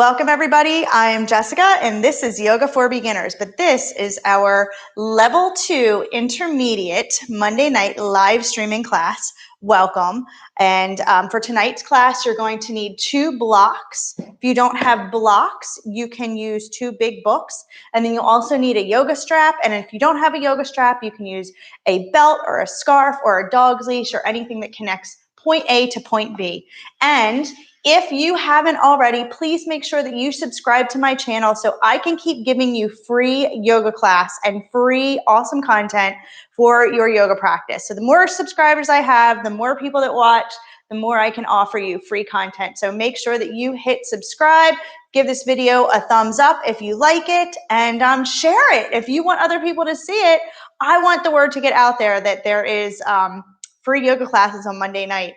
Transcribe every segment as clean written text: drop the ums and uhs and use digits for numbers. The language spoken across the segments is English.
Welcome everybody, I'm Jessica and this is Yoga for Beginners, but this is our level 2 intermediate Monday night live streaming class. Welcome. And for tonight's class, you're going to need 2 blocks. If you don't have blocks, you can use 2 big books. And then you'll also need a yoga strap. And if you don't have a yoga strap, you can use a belt or a scarf or a dog's leash or anything that connects point A to point B. And if you haven't already, please make sure that you subscribe to my channel so I can keep giving you free yoga class and free awesome content for your yoga practice. So the more subscribers I have, the more people that watch, the more I can offer you free content. So make sure that you hit subscribe, give this video a thumbs up if you like it, and share it. If you want other people to see it, I want the word to get out there that there is free yoga classes on Monday night.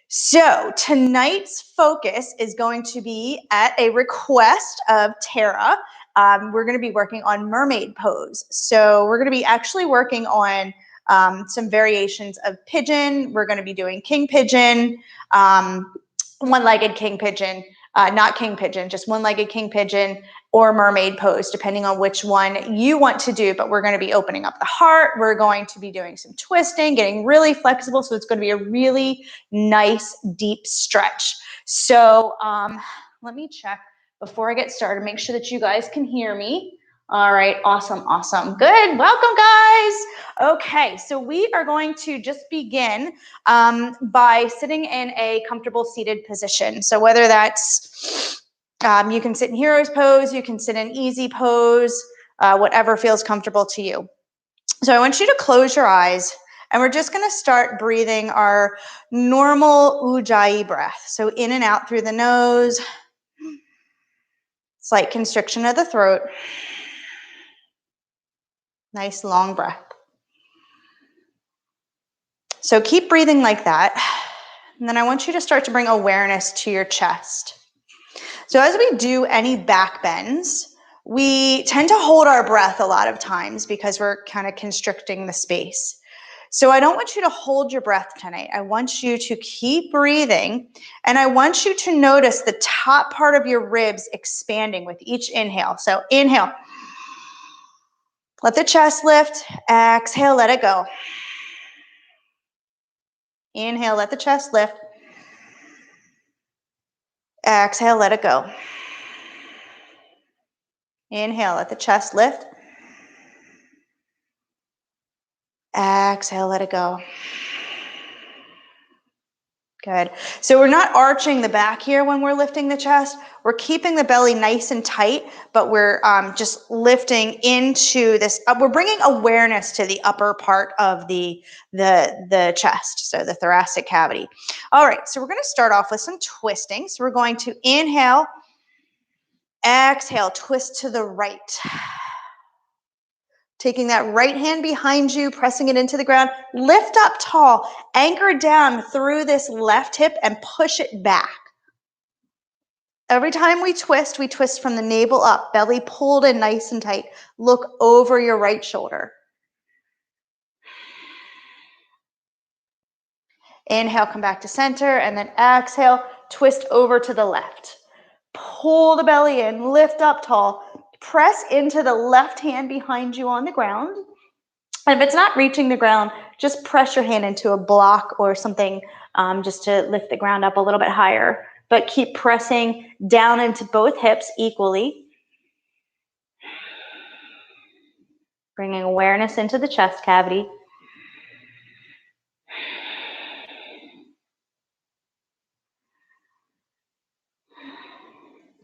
So tonight's focus is going to be at a request of Tara. We're going to be working on mermaid pose. So we're going to be actually working on some variations of pigeon. We're going to be doing king pigeon, one-legged king pigeon, not king pigeon, just one-legged king pigeon or mermaid pose, depending on which one you want to do. But we're going to be opening up the heart. We're going to be doing some twisting, getting really flexible. So it's going to be a really nice, deep stretch. So let me check before I get started, make sure that you guys can hear me. All right, awesome, awesome. Good, welcome guys. Okay, so we are going to just begin by sitting in a comfortable seated position. So whether that's, you can sit in hero's pose, you can sit in easy pose, whatever feels comfortable to you. So I want you to close your eyes and we're just gonna start breathing our normal Ujjayi breath. So in and out through the nose, slight constriction of the throat. Nice long breath. So keep breathing like that. And then I want you to start to bring awareness to your chest. So as we do any back bends, we tend to hold our breath a lot of times because we're kind of constricting the space. So I don't want you to hold your breath tonight. I want you to keep breathing. And I want you to notice the top part of your ribs expanding with each inhale. So inhale. Let the chest lift. Exhale, let it go. Inhale, let the chest lift. Exhale, let it go. Inhale, let the chest lift. Exhale, let it go. Good. So we're not arching the back here when we're lifting the chest. We're keeping the belly nice and tight, but we're just lifting into this. We're bringing awareness to the upper part of the chest, so the thoracic cavity. All right, so we're going to start off with some twisting. So we're going to inhale, exhale, twist to the right. Taking that right hand behind you, pressing it into the ground, lift up tall, anchor down through this left hip and push it back. Every time we twist from the navel up, belly pulled in nice and tight. Look over your right shoulder. Inhale, come back to center, and then exhale, twist over to the left. Pull the belly in, lift up tall. Press into the left hand behind you on the ground. And if it's not reaching the ground, just press your hand into a block or something just to lift the ground up a little bit higher. But keep pressing down into both hips equally. Bringing awareness into the chest cavity.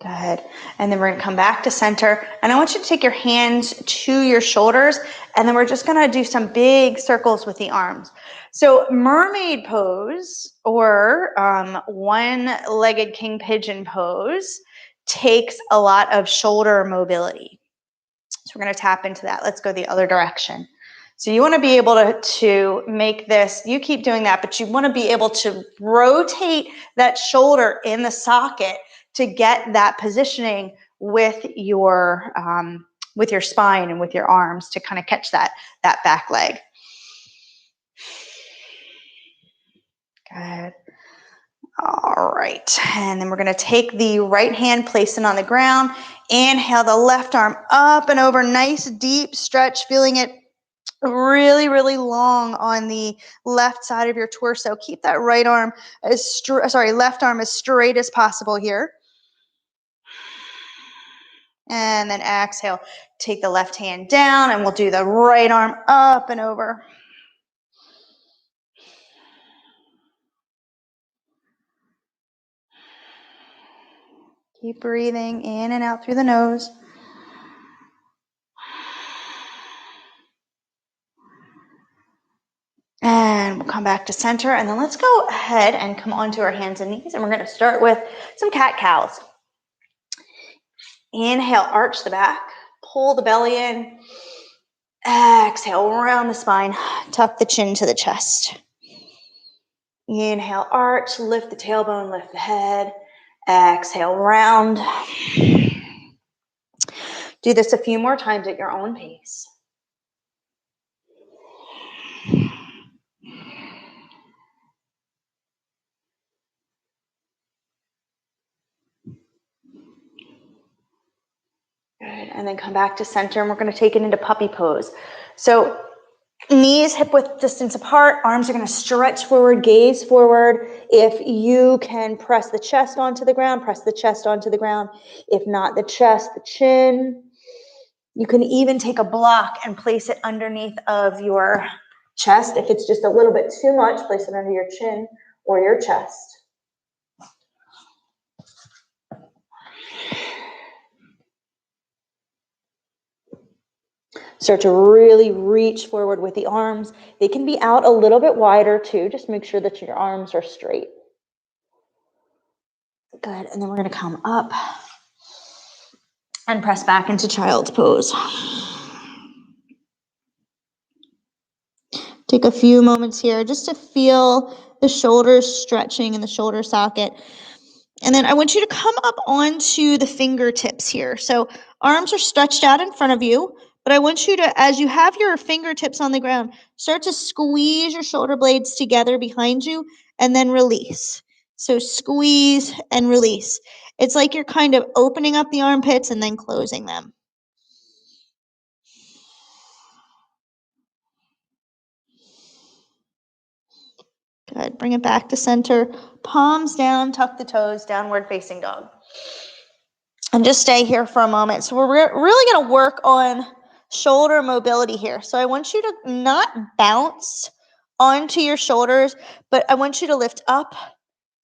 Good. And then we're going to come back to center. And I want you to take your hands to your shoulders. And then we're just going to do some big circles with the arms. So mermaid pose or one-legged king pigeon pose takes a lot of shoulder mobility. So we're going to tap into that. Let's go the other direction. So you want to be able to make this, you keep doing that, but you want to be able to rotate that shoulder in the socket to get that positioning with your spine and with your arms to kind of catch that back leg. Good. All right, and then we're gonna take the right hand, place it on the ground. Inhale the left arm up and over, nice deep stretch, feeling it really, really long on the left side of your torso. Keep that left arm as straight as possible here. And then exhale, take the left hand down, and we'll do the right arm up and over. Keep breathing in and out through the nose. And we'll come back to center, and then let's go ahead and come onto our hands and knees, and we're going to start with some cat-cows. Inhale, arch the back, pull the belly in. Exhale, round the spine, tuck the chin to the chest. Inhale, arch, lift the tailbone, lift the head. Exhale, round. Do this a few more times at your own pace. Good, and then come back to center, and we're going to take it into puppy pose. So knees hip width distance apart, arms are going to stretch forward, gaze forward. If you can press the chest onto the ground, press the chest onto the ground. If not the chest, the chin. You can even take a block and place it underneath of your chest. If it's just a little bit too much, place it under your chin or your chest. Start to really reach forward with the arms. They can be out a little bit wider too. Just make sure that your arms are straight. Good, and then we're gonna come up and press back into child's pose. Take a few moments here just to feel the shoulders stretching in the shoulder socket. And then I want you to come up onto the fingertips here. So arms are stretched out in front of you, but I want you to, as you have your fingertips on the ground, start to squeeze your shoulder blades together behind you and then release. So squeeze and release. It's like you're kind of opening up the armpits and then closing them. Good. Bring it back to center. Palms down, tuck the toes, downward facing dog. And just stay here for a moment. So we're really going to work on shoulder mobility here. So I want you to not bounce onto your shoulders, but I want you to lift up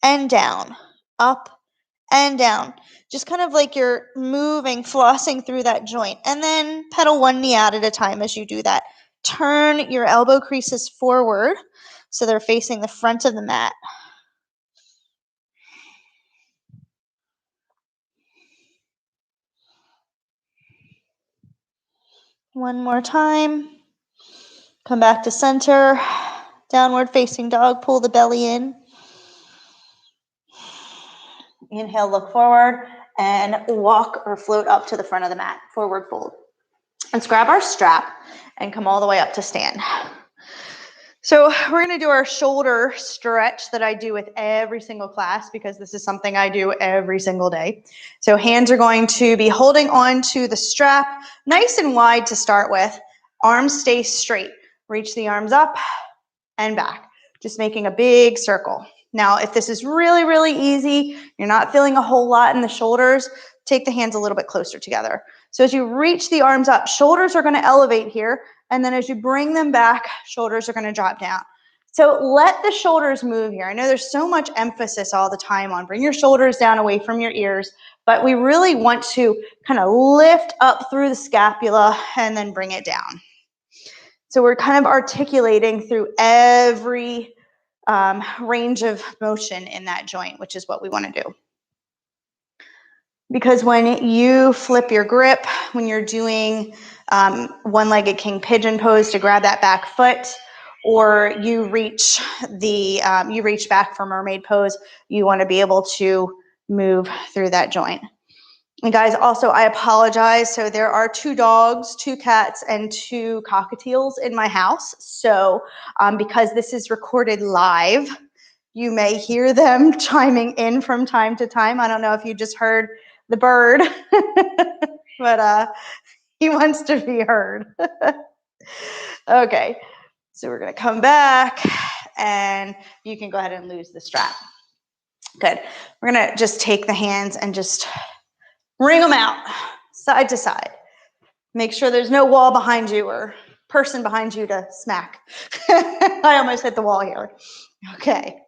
and down, up and down. Just kind of like you're moving, flossing through that joint. And then pedal one knee out at a time as you do that. Turn your elbow creases forward so they're facing the front of the mat. One more time. Come back to center. Downward facing dog. Pull the belly in. Inhale, look forward, and walk or float up to the front of the mat. Forward fold. Let's grab our strap and come all the way up to stand. So we're going to do our shoulder stretch that I do with every single class because this is something I do every single day. So hands are going to be holding on to the strap nice and wide to start with. Arms stay straight. Reach the arms up and back, just making a big circle. Now, if this is really, really easy, you're not feeling a whole lot in the shoulders, take the hands a little bit closer together. So as you reach the arms up, shoulders are going to elevate here. And then as you bring them back, shoulders are going to drop down. So let the shoulders move here. I know there's so much emphasis all the time on bring your shoulders down away from your ears, but we really want to kind of lift up through the scapula and then bring it down. So we're kind of articulating through every range of motion in that joint, which is what we want to do. Because when you flip your grip, when you're doing one-legged king pigeon pose to grab that back foot, or you reach back for mermaid pose, you want to be able to move through that joint. And guys, also, I apologize. So there are 2 dogs, 2 cats, and 2 cockatiels in my house. So because this is recorded live, You may hear them chiming in from time to time. I don't know if you just heard the bird, but he wants to be heard. Okay, so we're gonna come back and you can go ahead and lose the strap. Good. We're gonna just take the hands and just wring them out side to side. Make sure there's no wall behind you or person behind you to smack. I almost hit the wall here. Okay.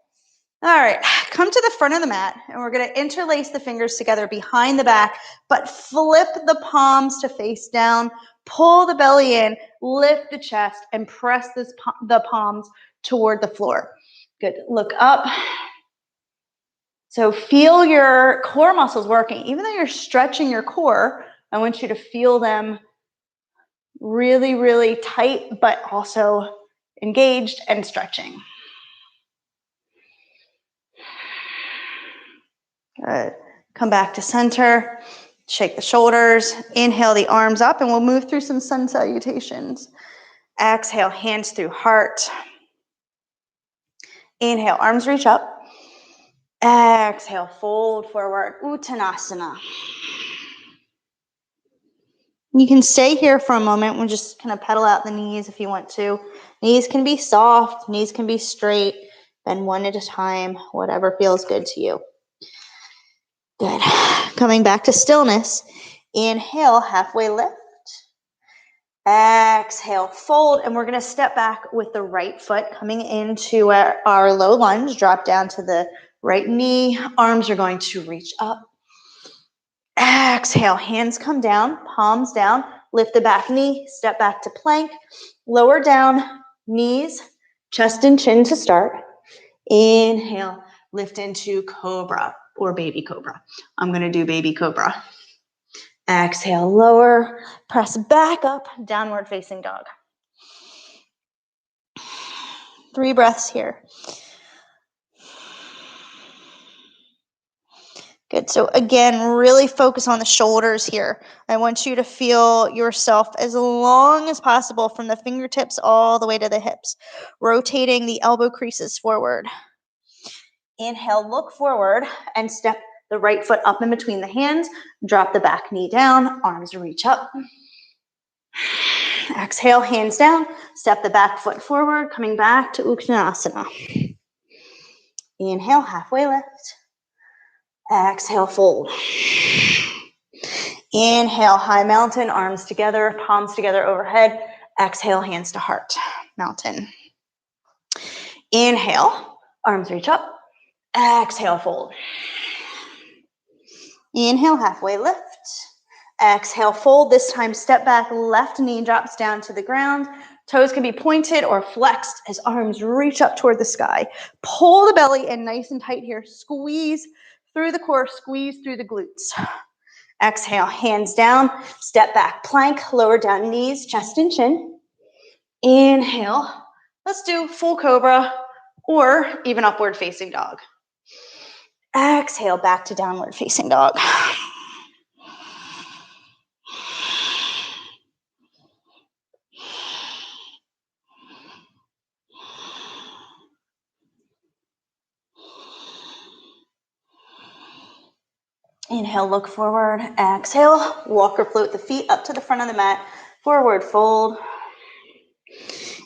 All right, come to the front of the mat and we're gonna interlace the fingers together behind the back, but flip the palms to face down, pull the belly in, lift the chest, and press the palms toward the floor. Good, look up. So feel your core muscles working. Even though you're stretching your core, I want you to feel them really, really tight, but also engaged and stretching. Good. Come back to center. Shake the shoulders. Inhale the arms up, and we'll move through some sun salutations. Exhale, hands through heart. Inhale, arms reach up. Exhale, fold forward, Uttanasana. You can stay here for a moment. We'll just kind of pedal out the knees if you want to. Knees can be soft, knees can be straight. Bend one at a time, whatever feels good to you. Good. Coming back to stillness. Inhale, halfway lift. Exhale, fold, and we're going to step back with the right foot coming into our low lunge. Drop down to the right knee. Arms are going to reach up. Exhale, hands come down, palms down. Lift the back knee, step back to plank. Lower down, knees, chest and chin to start. Inhale, lift into cobra or baby cobra. I'm going to do baby cobra. Exhale, lower, press back up, downward facing dog. 3 breaths here. Good. So again, really focus on the shoulders here. I want you to feel yourself as long as possible from the fingertips all the way to the hips, rotating the elbow creases forward. Inhale, look forward and step the right foot up in between the hands. Drop the back knee down, arms reach up. Exhale, hands down. Step the back foot forward, coming back to Uttanasana. Inhale, halfway lift. Exhale, fold. Inhale, high mountain, arms together, palms together overhead. Exhale, hands to heart, mountain. Inhale, arms reach up. Exhale, fold. Inhale, halfway lift. Exhale, fold. This time, step back, left knee drops down to the ground. Toes can be pointed or flexed as arms reach up toward the sky. Pull the belly in nice and tight here. Squeeze through the core, squeeze through the glutes. Exhale, hands down, step back, plank, lower down knees, chest and chin. Inhale. Let's do full cobra or even upward facing dog. Exhale, back to downward facing dog. Inhale, look forward. Exhale, walk or float the feet up to the front of the mat. Forward fold.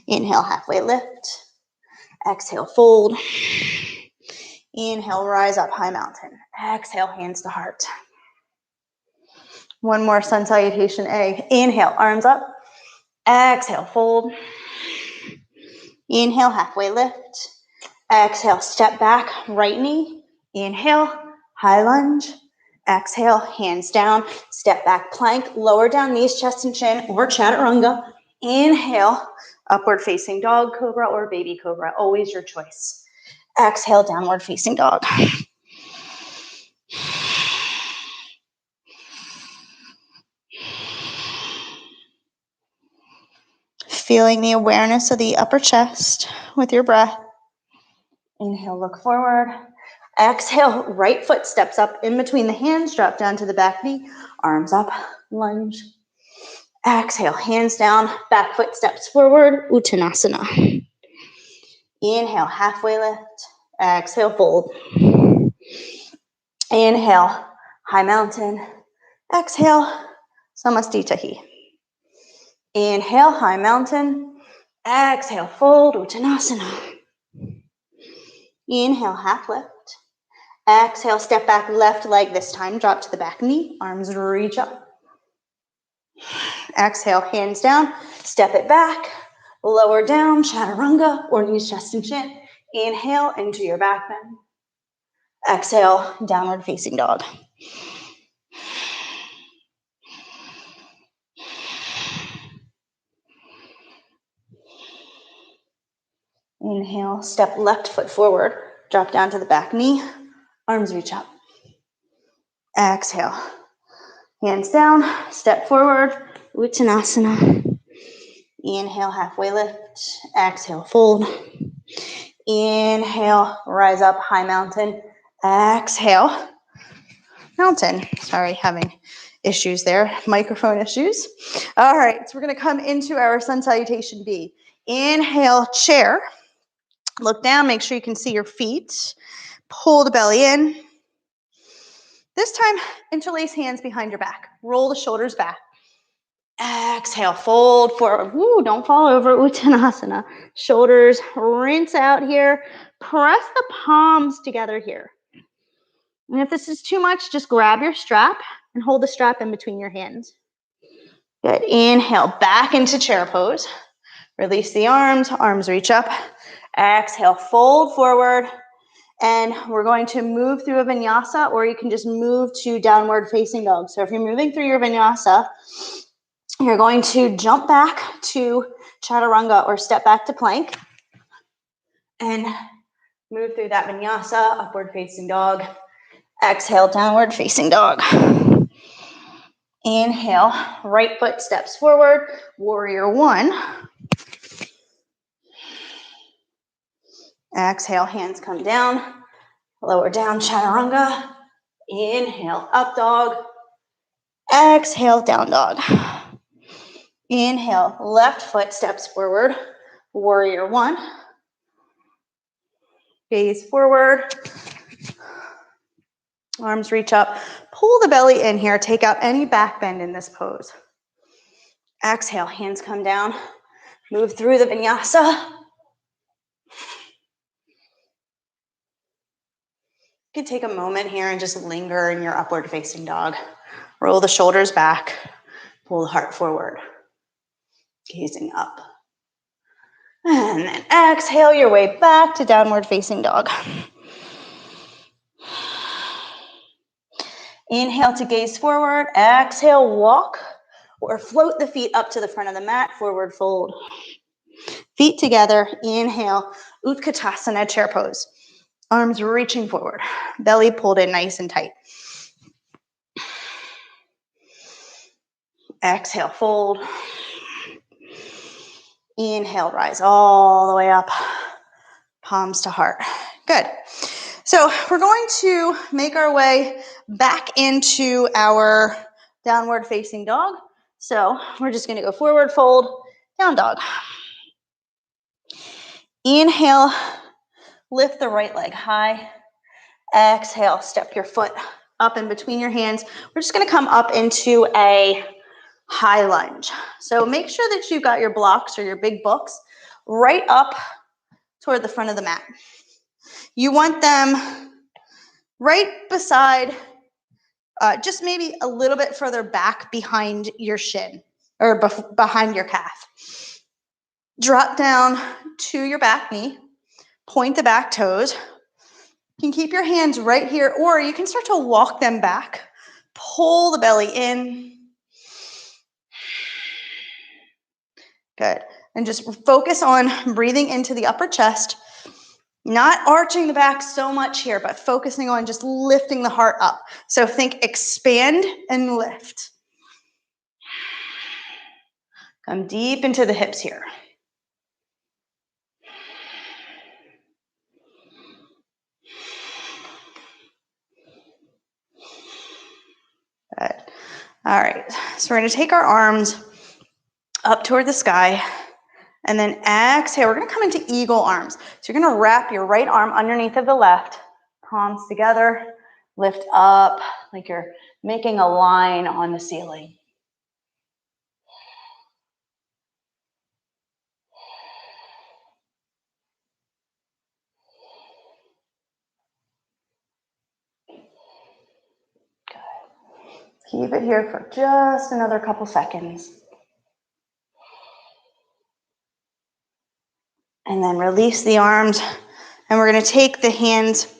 Inhale, halfway lift. Exhale, fold. Inhale, rise up, high mountain. Exhale, hands to heart. One more sun salutation A. Inhale, arms up. Exhale, fold. Inhale, halfway lift. Exhale, step back, right knee. Inhale, high lunge. Exhale, hands down, step back plank, lower down knees, chest and chin, or chaturanga. Inhale, upward facing dog, cobra or baby cobra, always your choice. Exhale, downward facing dog. Feeling the awareness of the upper chest with your breath. Inhale, look forward. Exhale, right foot steps up in between the hands, drop down to the back knee, arms up, lunge. Exhale, hands down, back foot steps forward, Uttanasana. Inhale, halfway lift. Exhale, fold. Inhale, high mountain. Exhale, Samastitahi. Inhale, high mountain. Exhale, fold, Uttanasana. Inhale, half lift. Exhale, step back, left leg this time. Drop to the back knee, arms reach up. Exhale, hands down, step it back, lower down, chaturanga, or knees, chest, and chin. Inhale into your back bend. Exhale, downward facing dog. Inhale, step left foot forward, drop down to the back knee, arms reach up. Exhale, hands down, step forward, Uttanasana. Inhale, halfway lift. Exhale, fold. Inhale, rise up, high mountain. Exhale, mountain. Sorry, having issues there, microphone issues. All right, so we're gonna come into our sun salutation B. Inhale, chair. Look down, make sure you can see your feet. Pull the belly in. This time, interlace hands behind your back. Roll the shoulders back. Exhale, fold forward. Woo, don't fall over, Uttanasana. Shoulders rinse out here. Press the palms together here. And if this is too much, just grab your strap and hold the strap in between your hands. Good. Inhale, back into chair pose. Release the arms, arms reach up. Exhale, fold forward. And we're going to move through a vinyasa, or you can just move to downward facing dog. So if you're moving through your vinyasa, you're going to jump back to chaturanga or step back to plank and move through that vinyasa, upward facing dog. Exhale, downward facing dog. Inhale, right foot steps forward, warrior one. Exhale, hands come down, lower down, chaturanga. Inhale, up dog. Exhale, down dog. Inhale, left foot steps forward, warrior one. Gaze forward. Arms reach up. Pull the belly in here. Take out any back bend in this pose. Exhale, hands come down. Move through the vinyasa. You can take a moment here and just linger in your upward facing dog. Roll the shoulders back. Pull the heart forward. Gazing up. And then exhale your way back to downward facing dog. Inhale to gaze forward. Exhale, walk or float the feet up to the front of the mat. Forward fold. Feet together. Inhale, Utkatasana, chair pose. Arms reaching forward. Belly pulled in nice and tight. Exhale, fold. Inhale, rise all the way up. Palms to heart. Good. So we're going to make our way back into our downward facing dog. So we're just going to go forward, fold, down dog. Inhale, lift the right leg high. Exhale, step your foot up in between your hands. We're just going to come up into a high lunge. So make sure that you've got your blocks or your big books right up toward the front of the mat. You want them right beside, just maybe a little bit further back behind your shin or behind your calf. Drop down to your back knee, point the back toes. You can keep your hands right here, or you can start to walk them back. Pull the belly in. Good. And just focus on breathing into the upper chest, not arching the back so much here, but focusing on just lifting the heart up. So think expand and lift. Come deep into the hips here. Good. All right. So we're going to take our arms up toward the sky. And then exhale, we're gonna come into eagle arms. So you're gonna wrap your right arm underneath of the left, palms together, lift up like you're making a line on the ceiling. Keep it here for just another couple seconds. And then release the arms. And we're going to take the hands,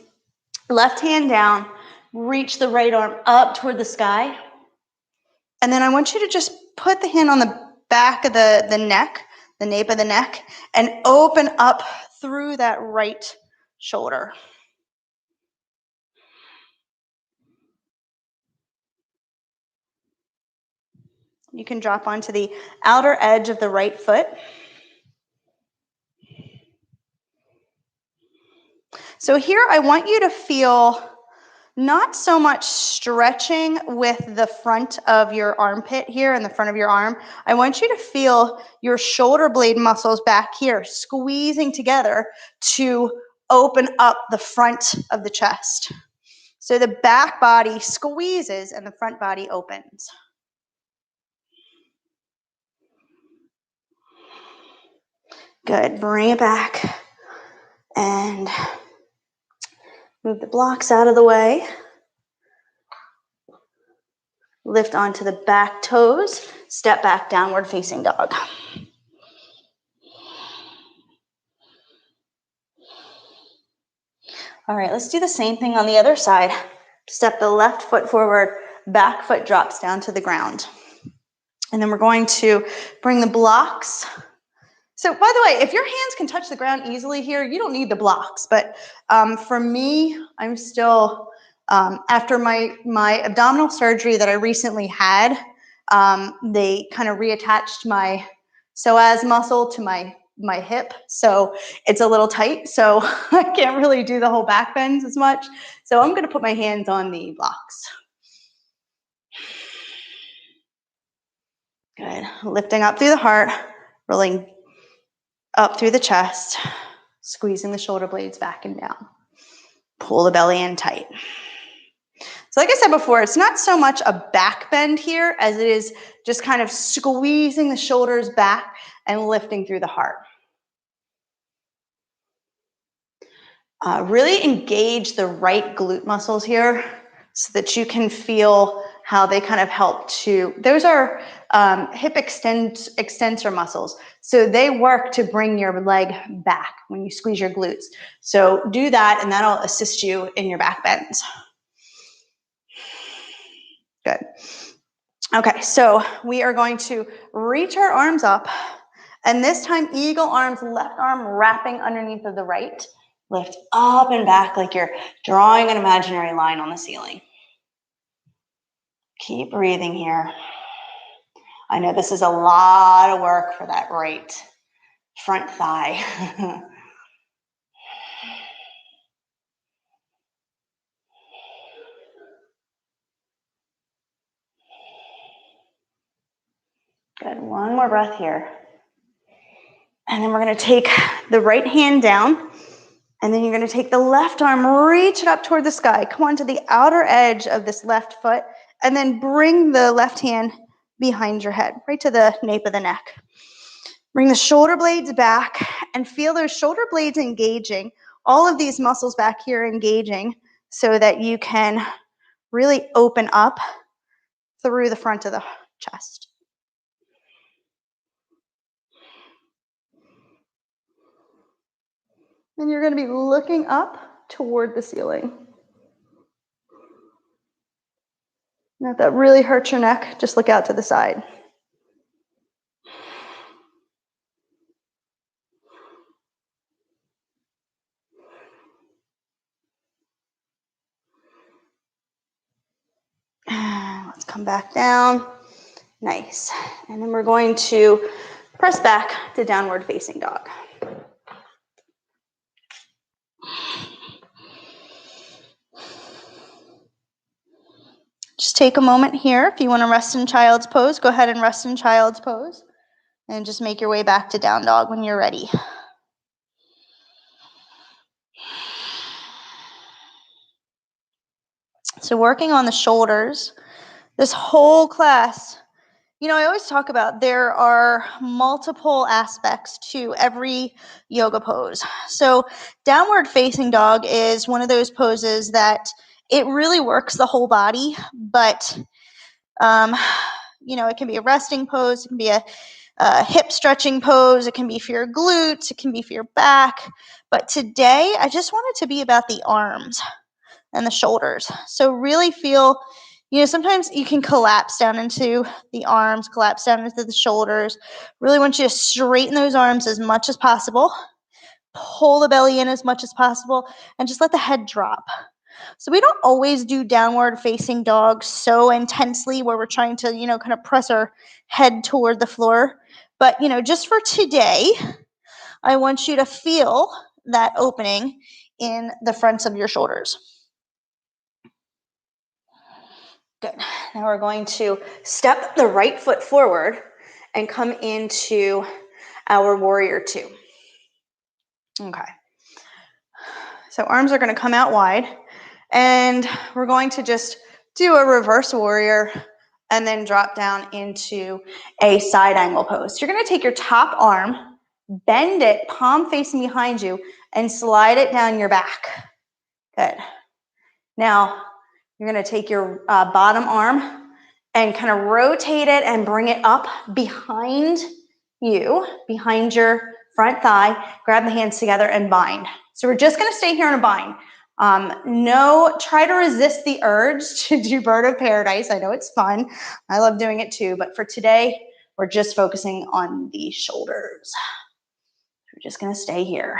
left hand down, reach the right arm up toward the sky. And then I want you to just put the hand on the back of the neck, the nape of the neck, and open up through that right shoulder. You can drop onto the outer edge of the right foot. So here I want you to feel not so much stretching with the front of your armpit here and the front of your arm. I want you to feel your shoulder blade muscles back here squeezing together to open up the front of the chest. So the back body squeezes and the front body opens. Good. Bring it back and move the blocks out of the way. Lift onto the back toes. Step back, downward facing dog. All right, let's do the same thing on the other side. Step the left foot forward, back foot drops down to the ground. And then we're going to bring the blocks. So by the way, if your hands can touch the ground easily here, you don't need the blocks. But for me, I'm still, after my abdominal surgery that I recently had, they kind of reattached my psoas muscle to my hip. So it's a little tight. So I can't really do the whole back bends as much. So I'm going to put my hands on the blocks. Good. Lifting up through the heart, rolling up through the chest, squeezing the shoulder blades back and down. Pull the belly in tight. So like I said before, it's not so much a back bend here as it is just kind of squeezing the shoulders back and lifting through the heart. Really engage the right glute muscles here so that you can feel how they kind of help to, those are hip extensor muscles. So they work to bring your leg back when you squeeze your glutes. So do that and that'll assist you in your back bends. Good. Okay, so we are going to reach our arms up and this time eagle arms, left arm wrapping underneath of the right. Lift up and back like you're drawing an imaginary line on the ceiling. Keep breathing here. I know this is a lot of work for that right front thigh. Good, one more breath here. And then we're gonna take the right hand down and then you're gonna take the left arm, reach it up toward the sky. Come on to the outer edge of this left foot and then bring the left hand behind your head, right to the nape of the neck. Bring the shoulder blades back and feel those shoulder blades engaging, all of these muscles back here engaging so that you can really open up through the front of the chest. And you're going to be looking up toward the ceiling. And if that really hurts your neck, just look out to the side. Let's come back down. Nice. And then we're going to press back to downward facing dog. Just take a moment here. If you want to rest in child's pose, go ahead and rest in child's pose. And just make your way back to down dog when you're ready. So working on the shoulders, this whole class, you know, I always talk about there are multiple aspects to every yoga pose. So downward facing dog is one of those poses that it really works the whole body, but you know, it can be a resting pose, it can be a hip stretching pose, it can be for your glutes, it can be for your back. But today, I just want it to be about the arms and the shoulders. So really feel, you know, sometimes you can collapse down into the arms, collapse down into the shoulders. Really want you to straighten those arms as much as possible, pull the belly in as much as possible, and just let the head drop. So we don't always do downward facing dog so intensely where we're trying to, you know, kind of press our head toward the floor. But, you know, just for today, I want you to feel that opening in the fronts of your shoulders. Good. Now we're going to step the right foot forward and come into our warrior two. Okay. So arms are going to come out wide, and we're going to just do a reverse warrior and then drop down into a side angle pose. You're going to take your top arm, bend it, palm facing behind you, and slide it down your back. Good. Now, you're going to take your bottom arm and kind of rotate it and bring it up behind you, behind your front thigh. Grab the hands together and bind. So we're just going to stay here in a bind. Try to resist the urge to do bird of paradise. I know it's fun. I love doing it too. But for today, we're just focusing on the shoulders. We're just going to stay here.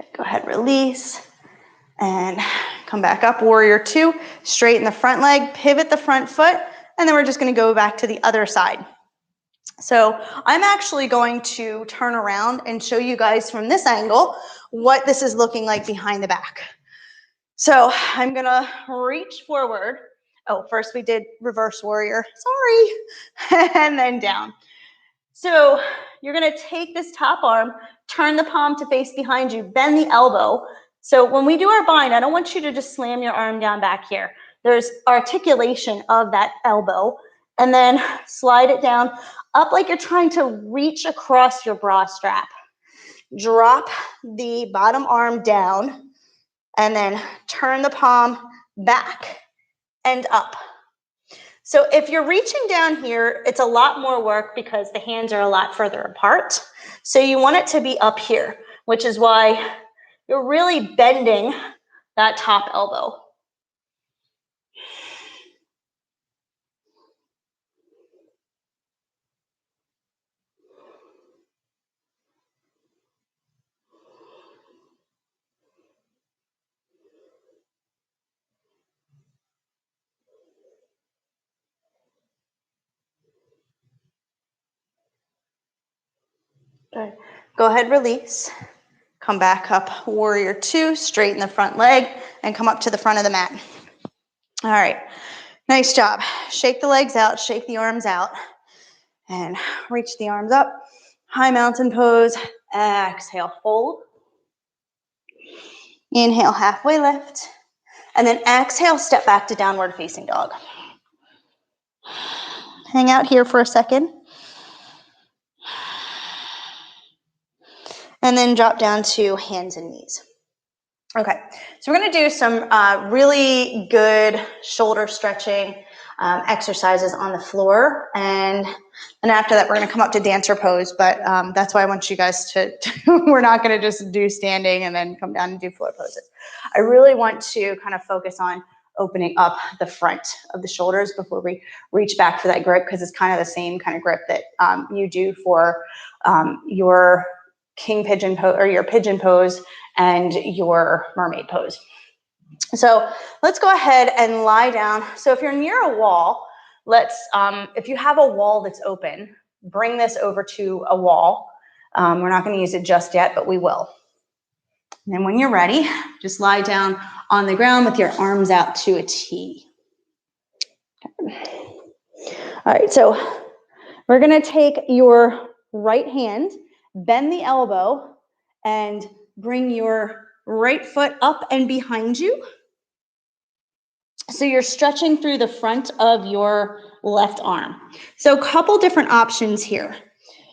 Okay, go ahead, release. And come back up, warrior two, straighten the front leg, pivot the front foot, and then we're just going to go back to the other side. So I'm actually going to turn around and show you guys from this angle what this is looking like behind the back. So I'm going to reach forward. Oh, first we did reverse warrior, sorry, and then down. So you're going to take this top arm, turn the palm to face behind you, bend the elbow. So when we do our bind, I don't want you to just slam your arm down back here. There's articulation of that elbow, and then slide it down up like you're trying to reach across your bra strap. Drop the bottom arm down, and then turn the palm back and up. So if you're reaching down here, it's a lot more work because the hands are a lot further apart. So you want it to be up here, which is why you're really bending that top elbow. Good. Go ahead, release. Come back up, warrior two, straighten the front leg, and come up to the front of the mat. All right, nice job. Shake the legs out, shake the arms out, and reach the arms up. High mountain pose. Exhale, fold. Inhale, halfway lift. And then exhale, step back to downward facing dog. Hang out here for a second. And then drop down to hands and knees. Okay, so we're going to do some really good shoulder stretching exercises on the floor. And after that, we're going to come up to dancer pose. But that's why I want you guys to, we're not going to just do standing and then come down and do floor poses. I really want to kind of focus on opening up the front of the shoulders before we reach back for that grip, because it's kind of the same kind of grip that you do for your king pigeon pose or your pigeon pose and your mermaid pose. So let's go ahead and lie down. So if you're near a wall, if you have a wall that's open, bring this over to a wall. We're not going to use it just yet, but we will. And then when you're ready, just lie down on the ground with your arms out to a T. All right, so we're gonna take your right hand, bend the elbow, and bring your right foot up and behind you. So you're stretching through the front of your left arm. So a couple different options here.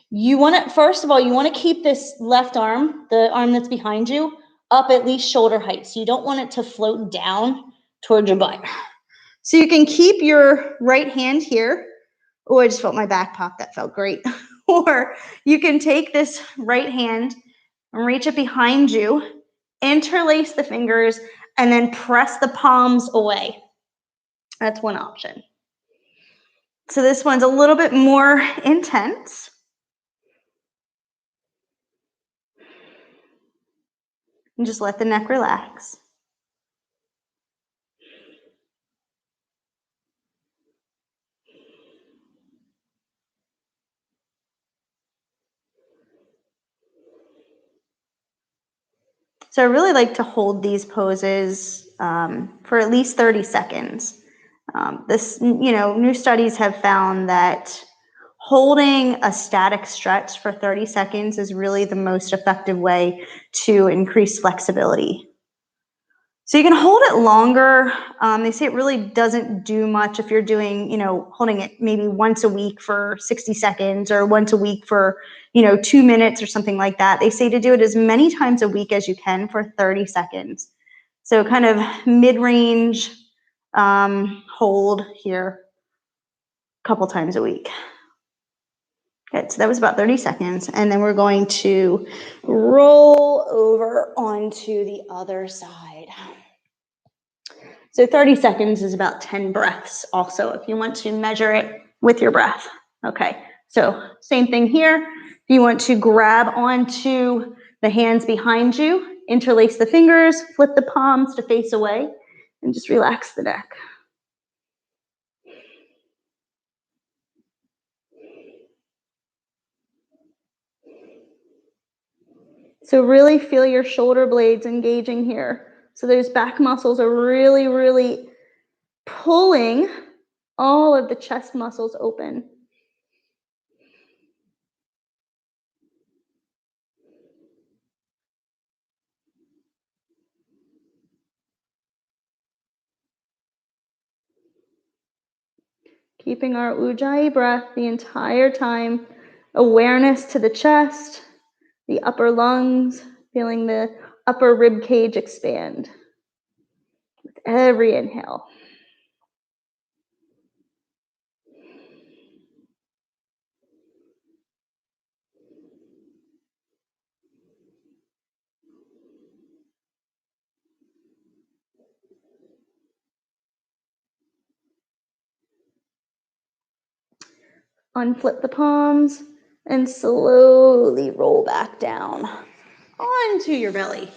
You want to, first of all, you want to keep this left arm, the arm that's behind you, up at least shoulder height. So you don't want it to float down towards your butt. So you can keep your right hand here. Oh, I just felt my back pop. That felt great. Or you can take this right hand and reach it behind you, interlace the fingers, and then press the palms away. That's one option. So this one's a little bit more intense. And just let the neck relax. So I really like to hold these poses for at least 30 seconds. New studies have found that holding a static stretch for 30 seconds is really the most effective way to increase flexibility. So you can hold it longer. They say it really doesn't do much if you're doing, holding it maybe once a week for 60 seconds or once a week for, 2 minutes or something like that. They say to do it as many times a week as you can for 30 seconds. So kind of mid-range hold here a couple times a week. Okay, so that was about 30 seconds. And then we're going to roll over onto the other side. So 30 seconds is about 10 breaths also, if you want to measure it with your breath. Okay, so same thing here. If you want to grab onto the hands behind you, interlace the fingers, flip the palms to face away, and just relax the neck. So really feel your shoulder blades engaging here. So those back muscles are really, really pulling all of the chest muscles open. Keeping our Ujjayi breath the entire time, awareness to the chest, the upper lungs, feeling the upper rib cage expand with every inhale. Unflip the palms and slowly roll back down onto your belly.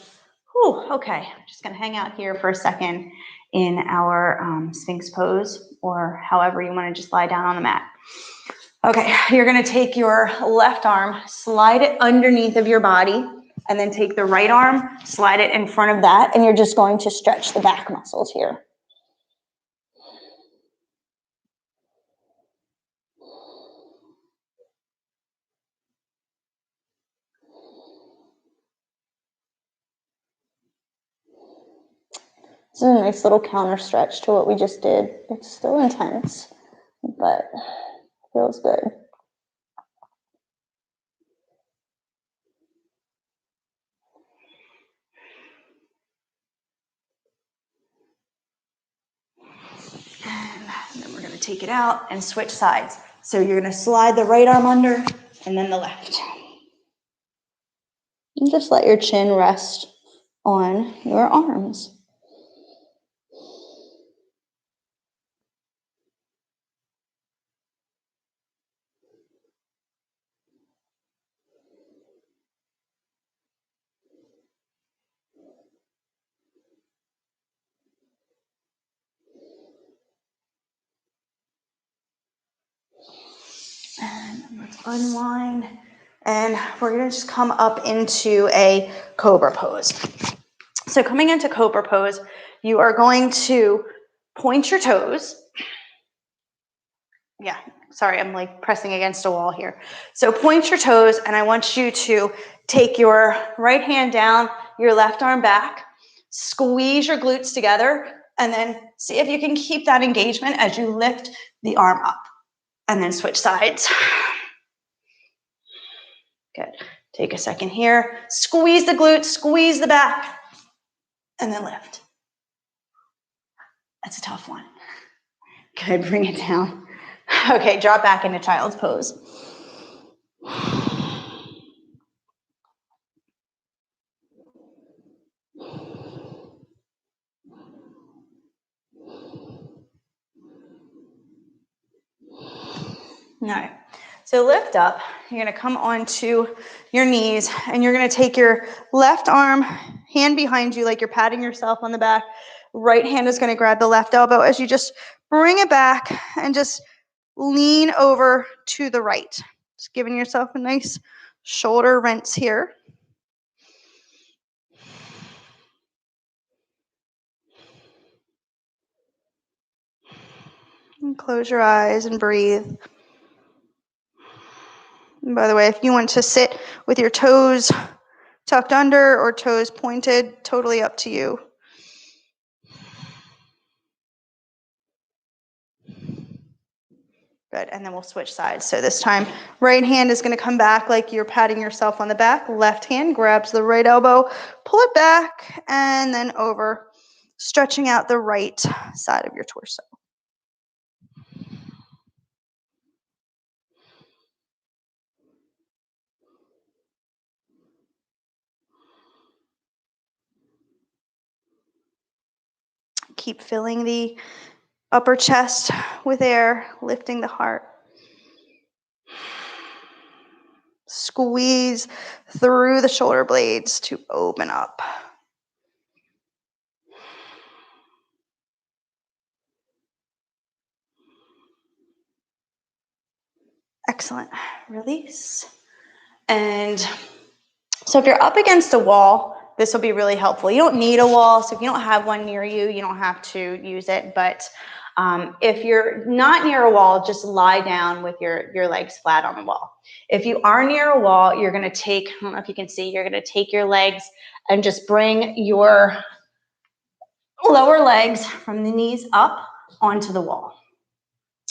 Whew, okay, I'm just gonna hang out here for a second in our Sphinx pose, or however you wanna just lie down on the mat. Okay, you're gonna take your left arm, slide it underneath of your body, and then take the right arm, slide it in front of that, and you're just going to stretch the back muscles here. This is a nice little counter stretch to what we just did. It's still intense, but feels good. And then we're going to take it out and switch sides. So you're going to slide the right arm under and then the left. And just let your chin rest on your arms. And let's unwind And we're gonna just come up into a cobra pose. So coming into cobra pose, you are going to point your toes. Yeah, sorry, I'm like pressing against a wall here. So point your toes, and I want you to take your right hand down, your left arm back, squeeze your glutes together, and then see if you can keep that engagement as you lift the arm up, and then switch sides. Good. Take a second here. Squeeze the glutes, squeeze the back, and then lift. That's a tough one. Good, bring it down. Okay, drop back into child's pose. All right, so lift up. You're gonna come onto your knees, and you're gonna take your left arm, hand behind you like you're patting yourself on the back. Right hand is gonna grab the left elbow as you just bring it back and just lean over to the right. Just giving yourself a nice shoulder rinse here. And close your eyes and breathe. And by the way, if you want to sit with your toes tucked under or toes pointed, totally up to you. Good, and then we'll switch sides. So this time, right hand is gonna come back like you're patting yourself on the back. Left hand grabs the right elbow, pull it back, and then over, stretching out the right side of your torso. Keep filling the upper chest with air, lifting the heart. Squeeze through the shoulder blades to open up. Excellent. Release. And so if you're up against a wall, this will be really helpful. You don't need a wall, so if you don't have one near you, you don't have to use it. But if you're not near a wall, just lie down with your legs flat on the wall. If you are near a wall, you're going to take, I don't know if you can see, you're going to take your legs and just bring your lower legs from the knees up onto the wall.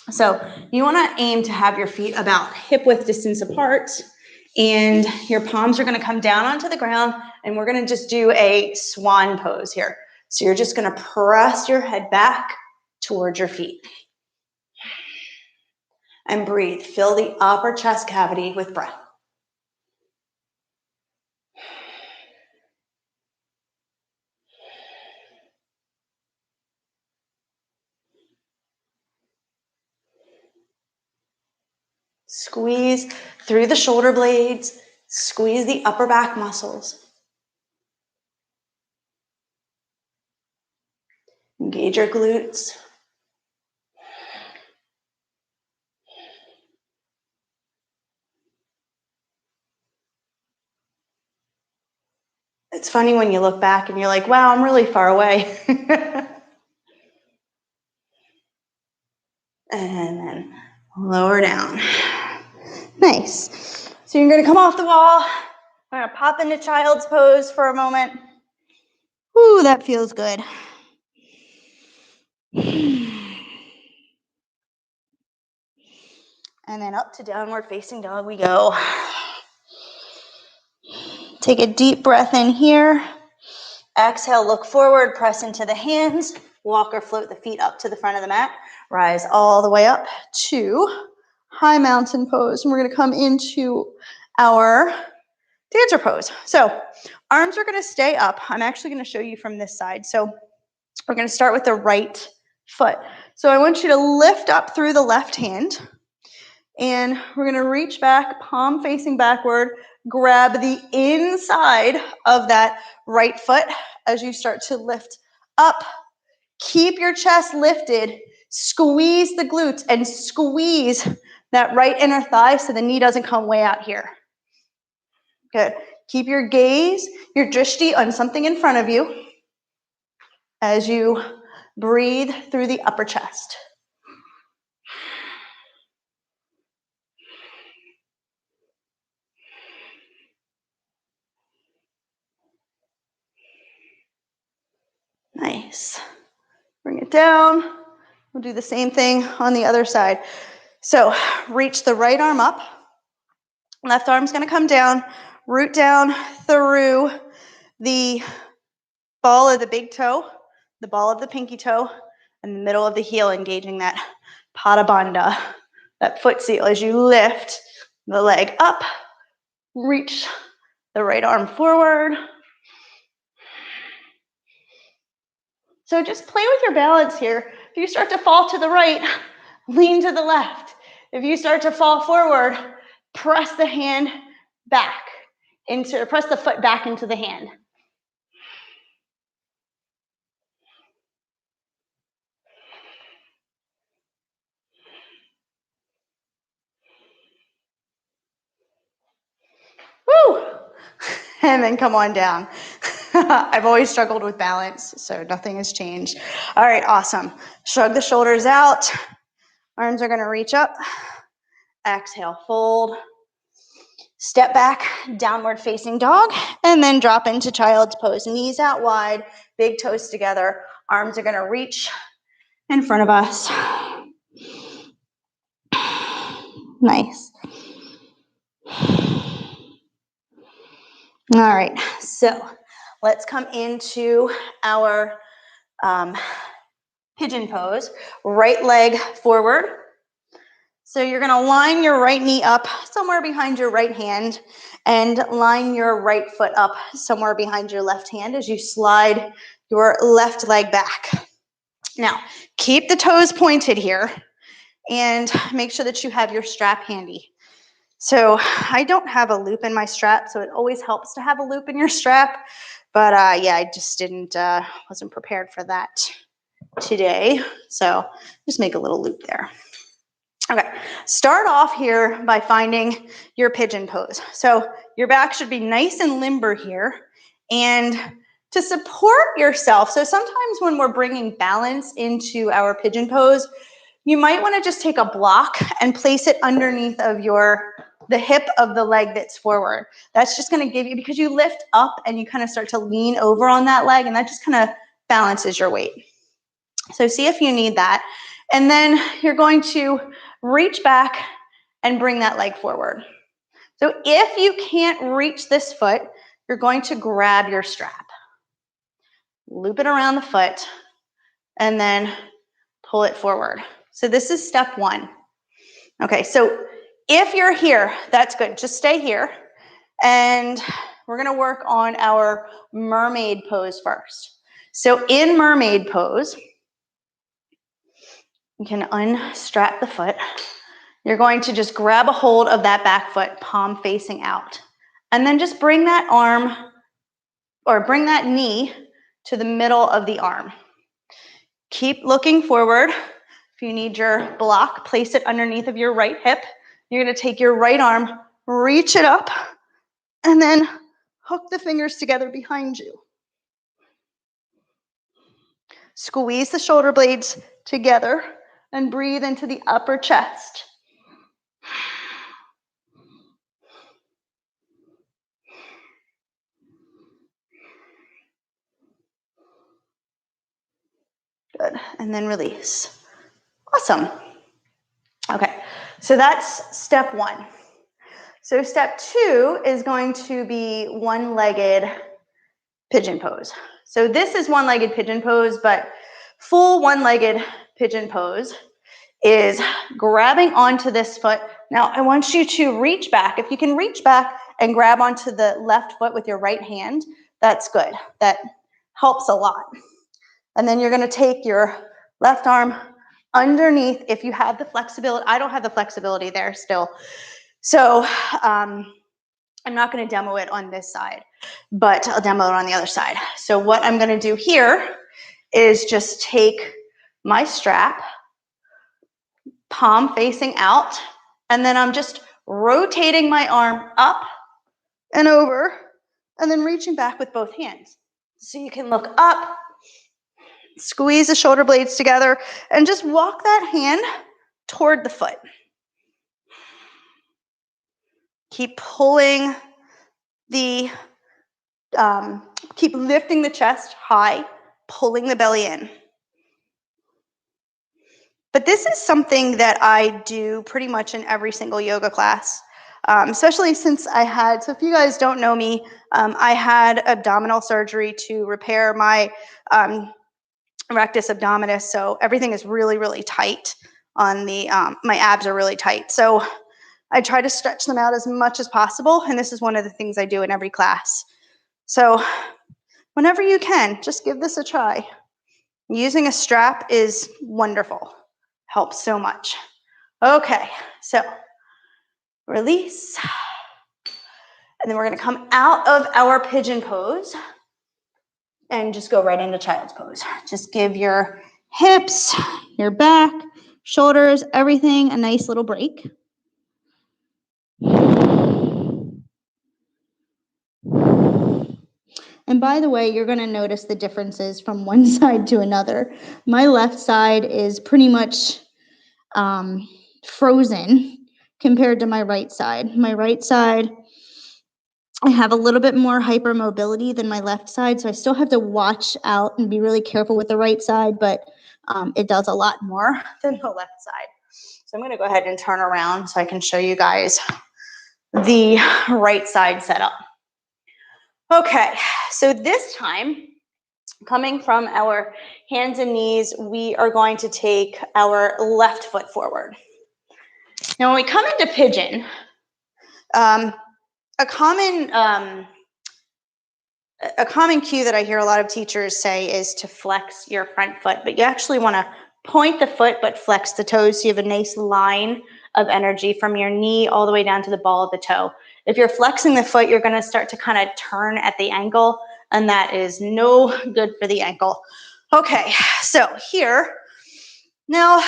So you want to aim to have your feet about hip width distance apart, and your palms are going to come down onto the ground, and we're going to just do a swan pose here. So you're just going to press your head back towards your feet. And breathe. Fill the upper chest cavity with breath. Squeeze through the shoulder blades. Squeeze the upper back muscles. Engage your glutes. It's funny when you look back and you're like, wow, I'm really far away. And then lower down. Nice. So you're going to come off the wall. We're going to pop into child's pose for a moment. Ooh, that feels good. And then up to downward facing dog we go. Take a deep breath in here. Exhale, look forward, press into the hands. Walk or float the feet up to the front of the mat. Rise all the way up to high mountain pose. And we're going to come into our dancer pose. So arms are going to stay up. I'm actually going to show you from this side. So we're going to start with the right foot. So I want you to lift up through the left hand. And we're going to reach back, palm facing backward, grab the inside of that right foot as you start to lift up. Keep your chest lifted. Squeeze the glutes and squeeze that right inner thigh so the knee doesn't come way out here. Good. Keep your gaze, your drishti on something in front of you as you breathe through the upper chest. Nice. Bring it down. We'll do the same thing on the other side. So reach the right arm up. Left arm's going to come down, root down through the ball of the big toe, the ball of the pinky toe, and the middle of the heel, engaging that pada bandha, that foot seal. As you lift the leg up, reach the right arm forward. So just play with your balance here. If you start to fall to the right, lean to the left. If you start to fall forward, press the hand back press the foot back into the hand. Woo! And then come on down. I've always struggled with balance, so nothing has changed. All right, awesome. Shrug the shoulders out. Arms are going to reach up. Exhale, fold. Step back, downward facing dog, and then drop into child's pose. Knees out wide, big toes together. Arms are going to reach in front of us. Nice. All right, so let's come into our pigeon pose. Right leg forward. So you're going to line your right knee up somewhere behind your right hand and line your right foot up somewhere behind your left hand as you slide your left leg back. Now, keep the toes pointed here and make sure that you have your strap handy. So I don't have a loop in my strap, so it always helps to have a loop in your strap. But yeah, I just wasn't prepared for that today. So just make a little loop there. Okay, start off here by finding your pigeon pose. So your back should be nice and limber here. And to support yourself, so sometimes when we're bringing balance into our pigeon pose, you might want to just take a block and place it underneath of the hip of the leg that's forward. That's just going to give you, because you lift up and you kind of start to lean over on that leg, and that just kind of balances your weight. So see if you need that. And then you're going to reach back and bring that leg forward. So if you can't reach this foot, you're going to grab your strap, loop it around the foot, and then pull it forward. So this is step one. Okay, so if you're here, that's good. Just stay here. And we're going to work on our mermaid pose first. So in mermaid pose, you can unstrap the foot. You're going to just grab a hold of that back foot, palm facing out. And then just bring that arm, or bring that knee to the middle of the arm. Keep looking forward. If you need your block, place it underneath of your right hip. You're going to take your right arm, reach it up, and then hook the fingers together behind you. Squeeze the shoulder blades together and breathe into the upper chest. Good. And then release. Awesome. Okay, so that's step one. So step two is going to be one-legged pigeon pose. So this is one-legged pigeon pose, but full one-legged pigeon pose is grabbing onto this foot. Now I want you to reach back. If you can reach back and grab onto the left foot with your right hand, that's good. That helps a lot. And then you're going to take your left arm underneath if you have the flexibility. I don't have the flexibility there still. So I'm not going to demo it on this side, but I'll demo it on the other side. So what I'm going to do here is just take my strap, palm facing out, and then I'm just rotating my arm up and over, and then reaching back with both hands. So you can look up, squeeze the shoulder blades together, and just walk that hand toward the foot. Keep pulling keep lifting the chest high, pulling the belly in. But this is something that I do pretty much in every single yoga class, especially since so if you guys don't know me, I had abdominal surgery to repair my rectus abdominis, so everything is really, really tight on my abs are really tight. So I try to stretch them out as much as possible, and this is one of the things I do in every class. So whenever you can, just give this a try. Using a strap is wonderful. Helps so much. Okay, so release. And then we're going to come out of our pigeon pose and just go right into child's pose. Just give your hips, your back, shoulders, everything a nice little break. And by the way, you're going to notice the differences from one side to another. My left side is pretty much frozen compared to my right side. My right side, I have a little bit more hypermobility than my left side, so I still have to watch out and be really careful with the right side, but it does a lot more than the left side. So I'm going to go ahead and turn around so I can show you guys the right side setup. Okay, so this time, coming from our hands and knees, we are going to take our left foot forward. Now, when we come into pigeon, a common cue that I hear a lot of teachers say is to flex your front foot, but you actually want to point the foot but flex the toes so you have a nice line of energy from your knee all the way down to the ball of the toe. If you're flexing the foot, you're going to start to kind of turn at the ankle, and that is no good for the ankle. Okay, so here, now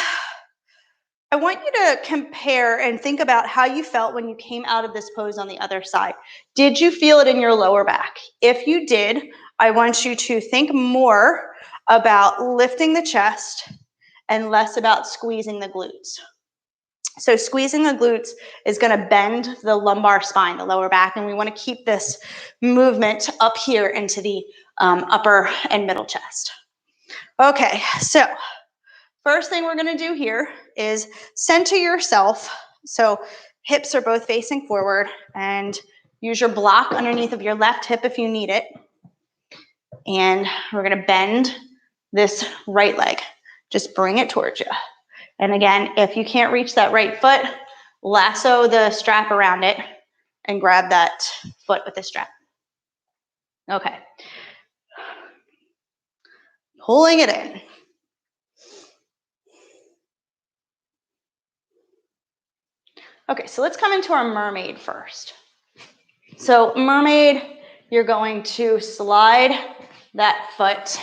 I want you to compare and think about how you felt when you came out of this pose on the other side. Did you feel it in your lower back? If you did, I want you to think more about lifting the chest and less about squeezing the glutes. So squeezing the glutes is going to bend the lumbar spine, the lower back, and we want to keep this movement up here into the upper and middle chest. Okay, so first thing we're going to do here is center yourself. So hips are both facing forward, and use your block underneath of your left hip if you need it. And we're going to bend this right leg. Just bring it towards you. And again, if you can't reach that right foot, lasso the strap around it and grab that foot with the strap. Okay. Pulling it in. Okay, so let's come into our mermaid first. So mermaid, you're going to slide that foot.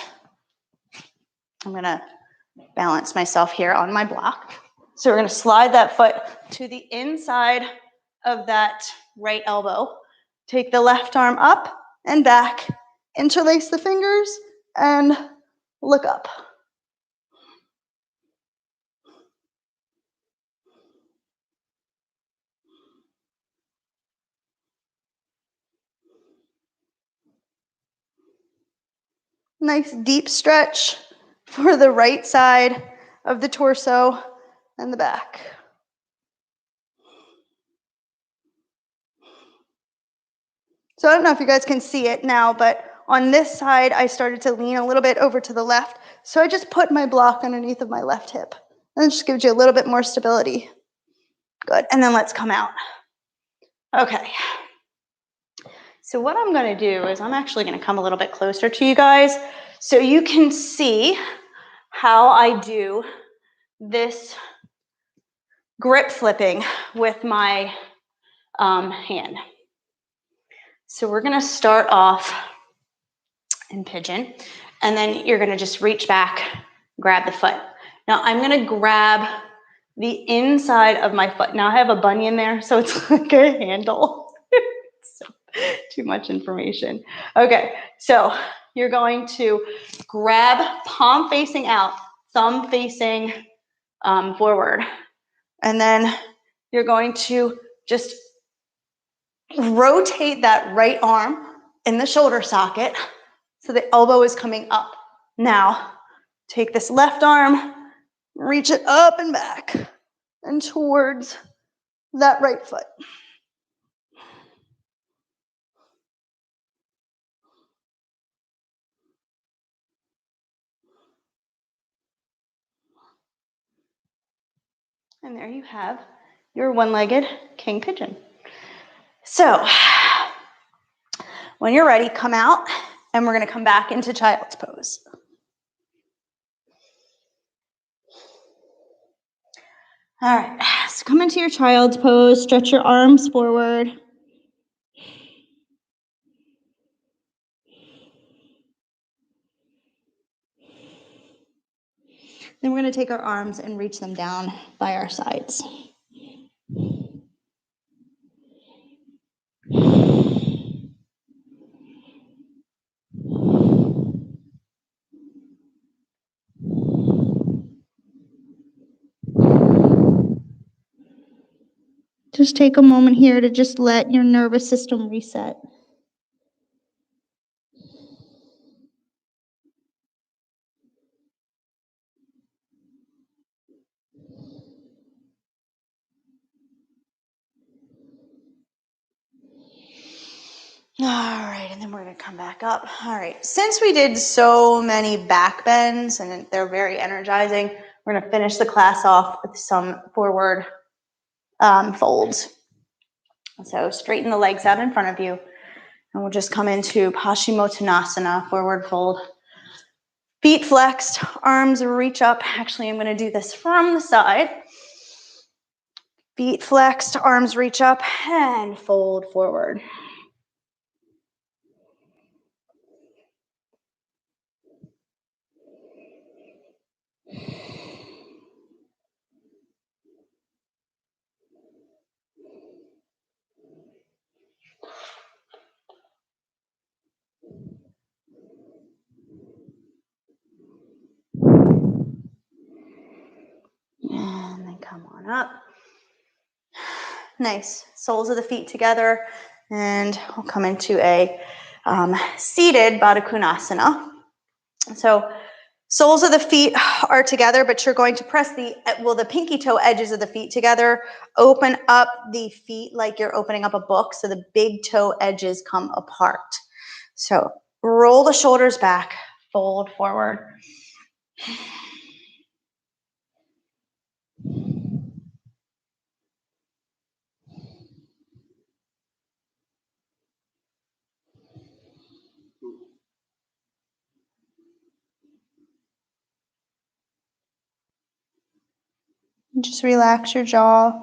I'm going to balance myself here on my block. So we're going to slide that foot to the inside of that right elbow. Take the left arm up and back, interlace the fingers, and look up. Nice deep stretch for the right side of the torso and the back. So I don't know if you guys can see it now, but on this side, I started to lean a little bit over to the left. So I just put my block underneath of my left hip. And it just gives you a little bit more stability. Good. And then let's come out. Okay. So what I'm going to do is I'm actually going to come a little bit closer to you guys so you can see how I do this grip flipping with my hand. So we're going to start off in pigeon, and then you're going to just reach back, grab the foot. Now I'm going to grab the inside of my foot. Now I have a bunion there, so it's like a handle. too much information. Okay, so you're going to grab palm facing out, thumb facing forward. And then you're going to just rotate that right arm in the shoulder socket so the elbow is coming up. Now, take this left arm, reach it up and back and towards that right foot. And there you have your one-legged king pigeon. So when you're ready, come out and we're going to come back into child's pose. All right, so come into your child's pose, stretch your arms forward. Then we're going to take our arms and reach them down by our sides. Just take a moment here to just let your nervous system reset. All right, and then we're going to come back up. All right, since we did so many back bends and they're very energizing, we're going to finish the class off with some forward folds. So straighten the legs out in front of you, and we'll just come into Paschimottanasana, forward fold. Feet flexed, arms reach up. Actually, I'm going to do this from the side. Feet flexed, arms reach up, and fold forward. And then come on up. Nice. Soles of the feet together. And we'll come into a seated Baddha Konasana. So soles of the feet are together, but you're going to press the pinky toe edges of the feet together. Open up the feet like you're opening up a book, so the big toe edges come apart. So roll the shoulders back, fold forward. Just relax your jaw.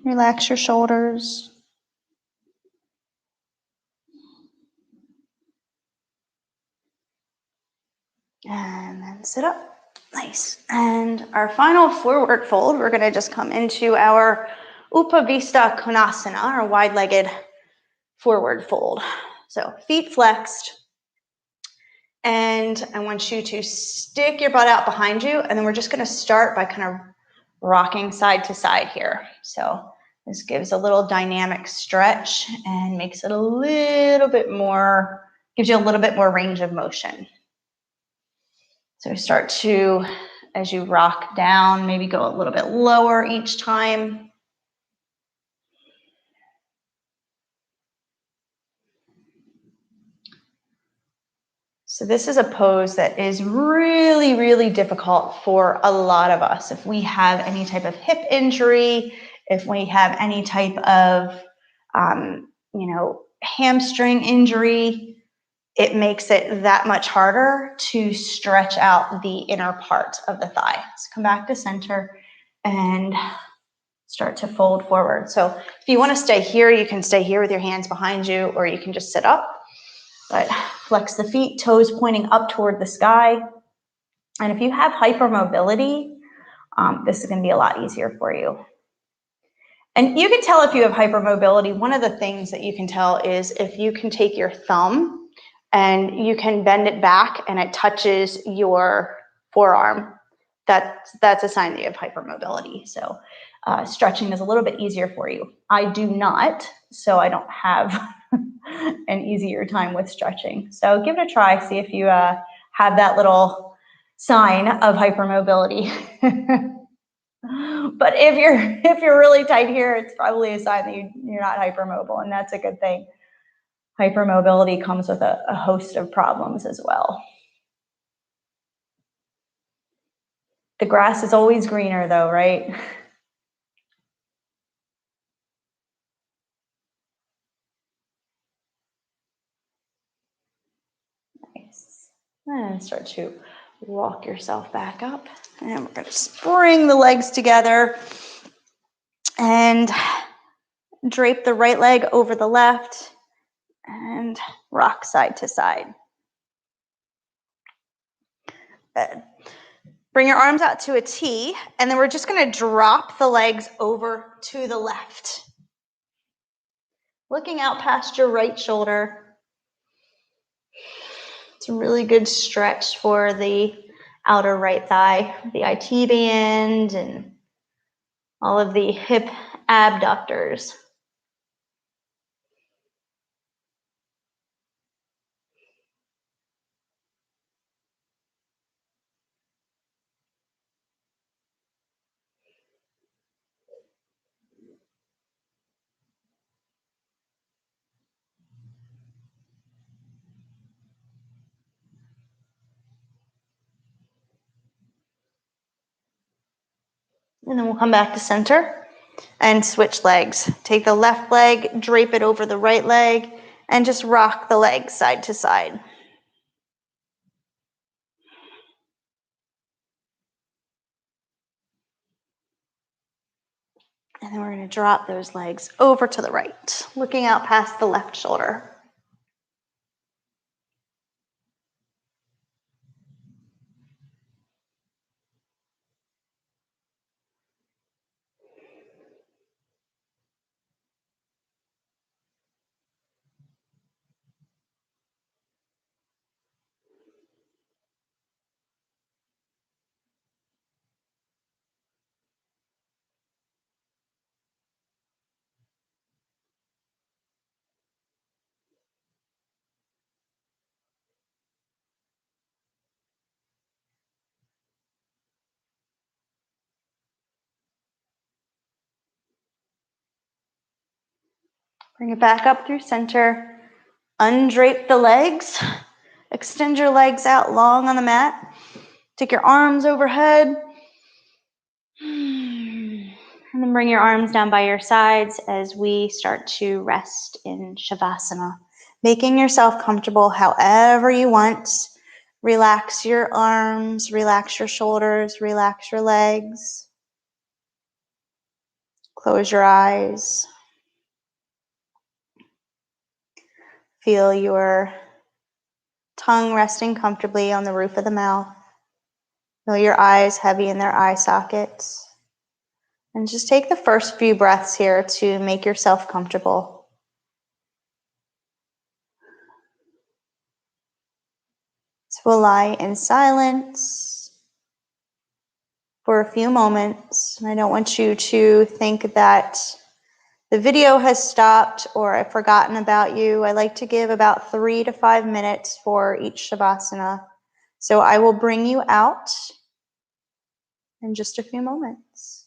Relax your shoulders. And then sit up. Nice. And our final forward fold, we're going to just come into our Upavista Konasana, our wide-legged forward fold. So feet flexed. And I want you to stick your butt out behind you. And then we're just going to start by kind of rocking side to side here. So this gives a little dynamic stretch and makes it a little bit more, gives you a little bit more range of motion. So start to, as you rock down, maybe go a little bit lower each time. So this is a pose that is really, really difficult for a lot of us. If we have any type of hip injury, if we have any type of, hamstring injury, it makes it that much harder to stretch out the inner part of the thigh. So come back to center and start to fold forward. So if you want to stay here, you can stay here with your hands behind you, or you can just sit up. But flex the feet, toes pointing up toward the sky. And if you have hypermobility, this is going to be a lot easier for you. And you can tell if you have hypermobility. One of the things that you can tell is if you can take your thumb and you can bend it back and it touches your forearm. That's a sign that you have hypermobility. So stretching is a little bit easier for you. I do not, so I don't have an easier time with stretching. So give it a try. See if you have that little sign of hypermobility. But if you're really tight here, it's probably a sign that you're not hypermobile, and that's a good thing. Hypermobility comes with a host of problems as well. The grass is always greener though, right? Nice. And start to walk yourself back up. And we're going to spring the legs together and drape the right leg over the left and rock side to side. Good. Bring your arms out to a T, and then we're just going to drop the legs over to the left. Looking out past your right shoulder. It's a really good stretch for the outer right thigh, the IT band, and all of the hip abductors. And then we'll come back to center and switch legs. Take the left leg, drape it over the right leg, and just rock the legs side to side. And then we're going to drop those legs over to the right, looking out past the left shoulder. Bring it back up through center. Undrape the legs. Extend your legs out long on the mat. Take your arms overhead. And then bring your arms down by your sides as we start to rest in Shavasana. Making yourself comfortable however you want. Relax your arms, relax your shoulders, relax your legs. Close your eyes. Feel your tongue resting comfortably on the roof of the mouth. Feel your eyes heavy in their eye sockets. And just take the first few breaths here to make yourself comfortable. So we'll lie in silence for a few moments. I don't want you to think that the video has stopped or I've forgotten about you. I like to give about 3 to 5 minutes for each Shavasana. So I will bring you out in just a few moments.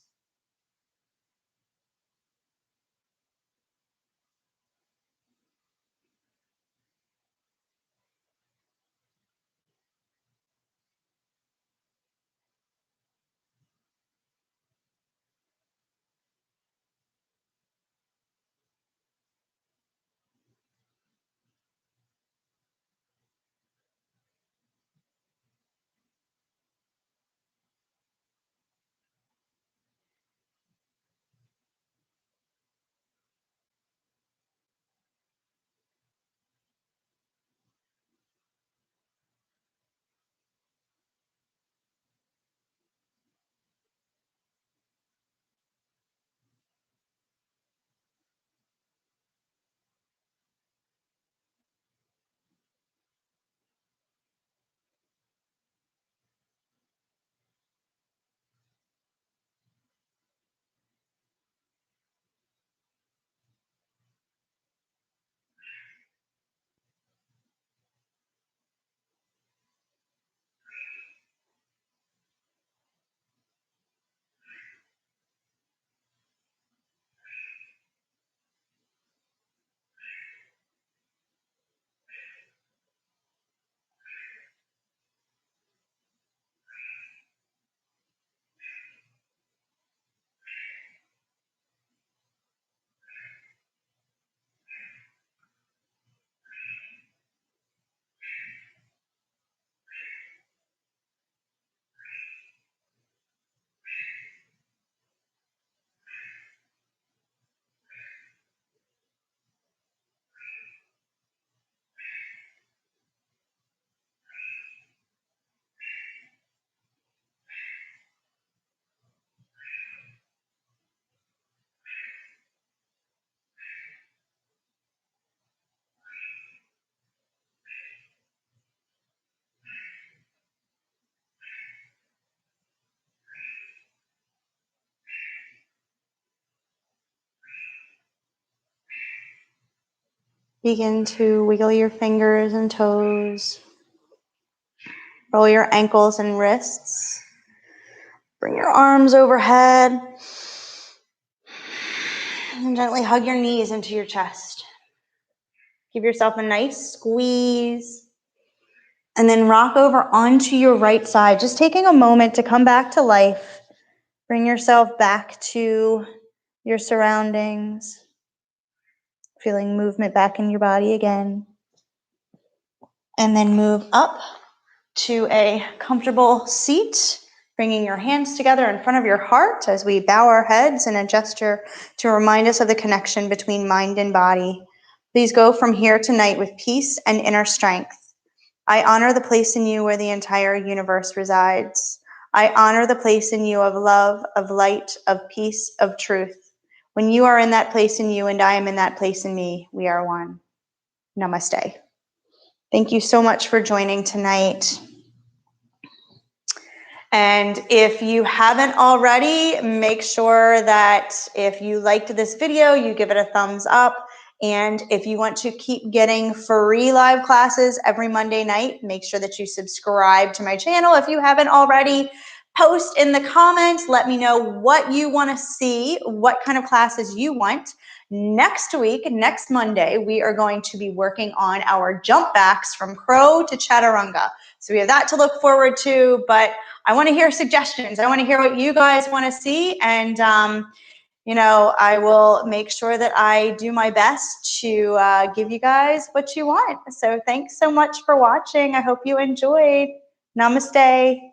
Begin to wiggle your fingers and toes. Roll your ankles and wrists. Bring your arms overhead. And gently hug your knees into your chest. Give yourself a nice squeeze. And then rock over onto your right side, just taking a moment to come back to life. Bring yourself back to your surroundings. Feeling movement back in your body again. And then move up to a comfortable seat, bringing your hands together in front of your heart as we bow our heads in a gesture to remind us of the connection between mind and body. Please go from here tonight with peace and inner strength. I honor the place in you where the entire universe resides. I honor the place in you of love, of light, of peace, of truth. When you are in that place in you and I am in that place in me, we are one. Namaste. Thank you so much for joining tonight. And if you haven't already, make sure that if you liked this video, you give it a thumbs up. And if you want to keep getting free live classes every Monday night, make sure that you subscribe to my channel. If you haven't already, post in the comments. Let me know what you want to see, what kind of classes you want. Next week, next Monday, we are going to be working on our jump backs from crow to chaturanga. So we have that to look forward to, but I want to hear suggestions. I want to hear what you guys want to see. And, I will make sure that I do my best to give you guys what you want. So thanks so much for watching. I hope you enjoyed. Namaste.